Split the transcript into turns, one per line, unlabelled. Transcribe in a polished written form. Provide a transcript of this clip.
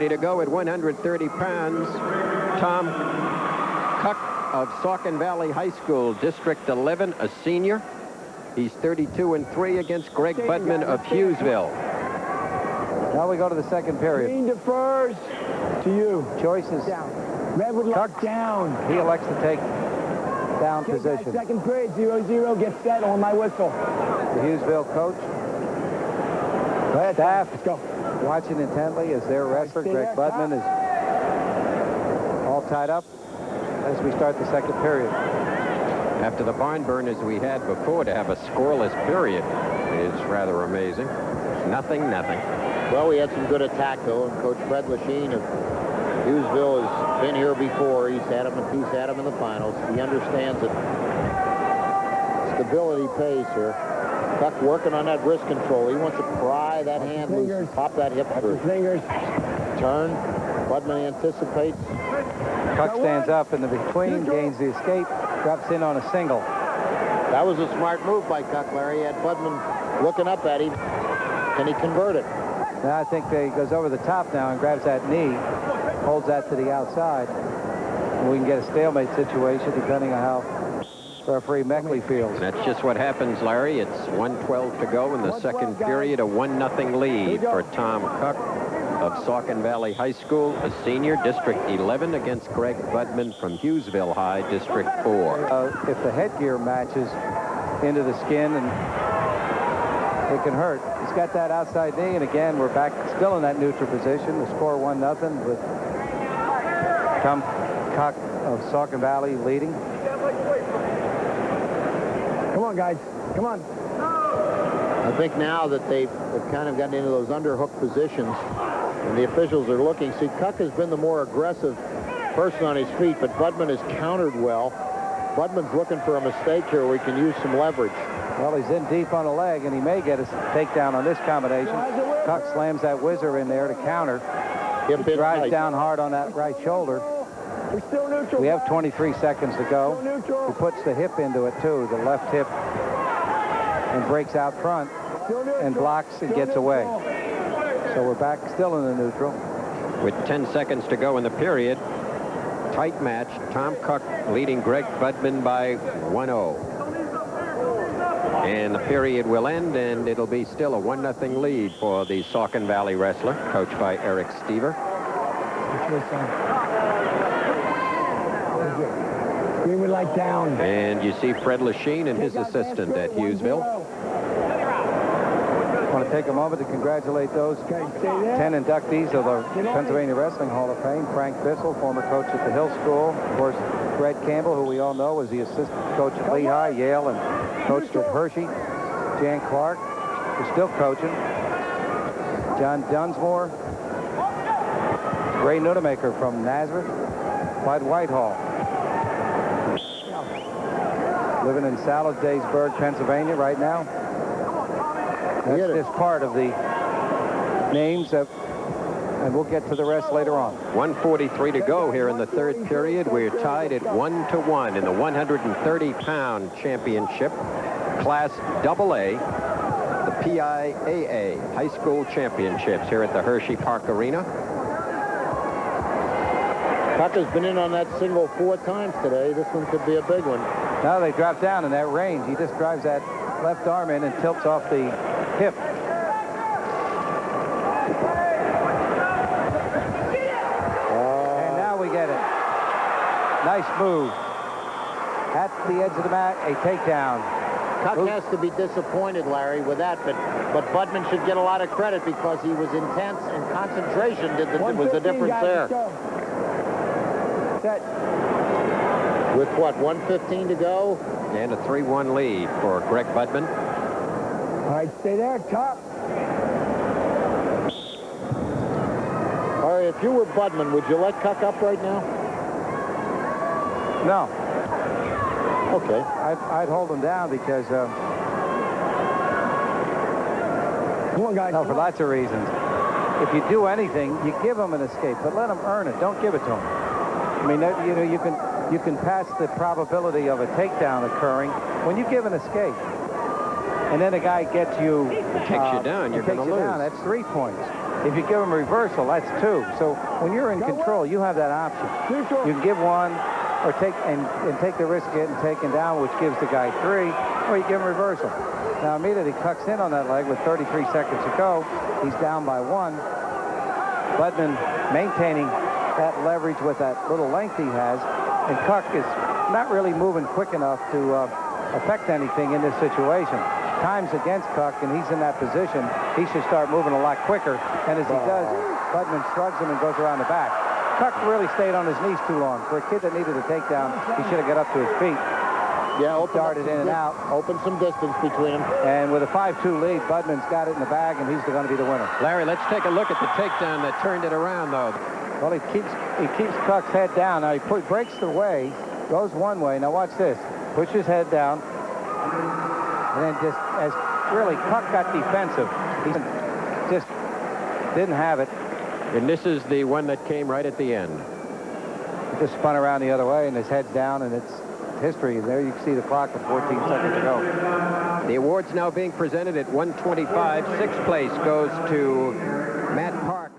To go at 130 pounds, Tom Cuck of Saucon Valley High School, District 11, a senior. He's 32-3 against Greg Budman of Hughesville.
Now we go to the second period.
Green defers to you.
Choices.
Red would lock down.
He elects to take down position.
Second period, 0-0. Get set on my whistle.
The Hughesville coach. Staff.
Let's go.
Watching intently as their wrestler, Greg Budman, is all tied up as we start the second period.
After the barn burners we had before, to have a scoreless period is rather amazing. Nothing.
Well, we had some good attack, though, and Coach Fred Lachine of Hughesville has been here before. He's had him in the finals. He understands that stability pays here. Cuck working on that wrist control. He wants to pry that hand loose and pop that hip through.
Fingers.
Turn. Budman anticipates.
Cuck stands up in the between, gains the escape, drops in on a single.
That was a smart move by Cuck, Larry. He had Budman looking up at him. Can he convert it?
Now I think he goes over the top now and grabs that knee, holds that to the outside. And we can get a stalemate situation depending on how referee Meckley feels.
That's just what happens, Larry. It's 1:12 to go in the second period. A 1-0 lead for Tom Cuck of Saucon Valley High School, a senior, District 11, against Greg Budman from Hughesville High, District 4.
If the headgear matches into the skin, and it can hurt. He's got that outside knee, and again, we're back still in that neutral position. The score 1-0 with Tom Cuck of Saucon Valley leading.
Come on, guys. Come on.
I think now that they've kind of gotten into those underhook positions, and the officials are looking. See, Cuck has been the more aggressive person on his feet, but Budman has countered well. Budman's looking for a mistake here where he can use some leverage.
Well, he's in deep on the leg, and he may get a takedown on this combination. Cuck slams that whizzer in there to counter. He drives down hard on that right shoulder.
We're still neutral.
We have 23 seconds to go. He puts the hip into it, too, the left hip, and breaks out front and blocks and gets away. So we're back still in the neutral.
With 10 seconds to go in the period, tight match. Tom Cuck leading Greg Budman by 1-0. And the period will end, and it'll be still a 1-0 lead for the Saucon Valley wrestler, coached by Eric Stever.
Green would like down.
And you see Fred Lachine and his assistant at Hughesville.
I want to take a moment to congratulate those 10 inductees of the Pennsylvania Wrestling Hall of Fame. Frank Bissell, former coach at the Hill School. Of course, Fred Campbell, who we all know was the assistant coach at Lehigh, Yale, and coached at Hershey. Jan Clark, who's still coaching. John Dunsmore. Ray Nudemaker from Nazareth. Bud Whitehall. Living in Saladaysburg, Pennsylvania right now. That's just part of the names of, and we'll get to the rest later on.
1:43 to go here in the third period. We're tied at 1-1 in the 130-pound championship, Class AA, the PIAA High School Championships here at the Hershey Park Arena.
Cuck has been in on that single 4 times today. This one could be a big one.
Now they drop down in that range. He just drives that left arm in and tilts off the hip. And now we get it. Nice move. At the edge of the mat, a takedown.
Cuck has to be disappointed, Larry, with that, but Budman should get a lot of credit because he was intense and concentration was the difference there.
Set.
With what, 1:15 to go?
And a 3-1 lead for Greg Budman.
All right, stay there, top.
All right, if you were Budman, would you let Cuck up right now?
No.
Okay.
I'd hold him down because,
Come on, guys.
no, for lots of reasons. If you do anything, you give him an escape, but let him earn it. Don't give it to him. I mean, you know, you can pass the probability of a takedown occurring when you give an escape. And then a guy gets you...
Takes you down, you're going to lose.
That's 3 points. If you give him reversal, that's 2. So when you're in control, you have that option.
Neutral.
You can give 1 or take the risk of getting taken down, which gives the guy 3, or you give him reversal. Now, immediately cucks in on that leg with 33 seconds to go. He's down by 1. Budman maintaining that leverage with that little length he has, and Cuck is not really moving quick enough to affect anything in this situation. Time's against Cuck, and he's in that position. He should start moving a lot quicker, and as he does, Budman shrugs him and goes around the back. Cuck really stayed on his knees too long. For a kid that needed a takedown, he should have got up to his feet.
Yeah,
darted in and out.
Open some distance between them.
And with a 5-2 lead, Budman's got it in the bag, and he's going to be the winner.
Larry, let's take a look at the takedown that turned it around, though.
Well, he keeps Cuck's head down. Now he breaks the way, goes one way. Now watch this. Push his head down, and then just as really Cuck got defensive, he just didn't have it.
And this is the one that came right at the end.
He just spun around the other way, and his head's down, and it's history. And there you can see the clock with 14 seconds to go.
The awards now being presented at 125. Sixth place goes to Matt Park.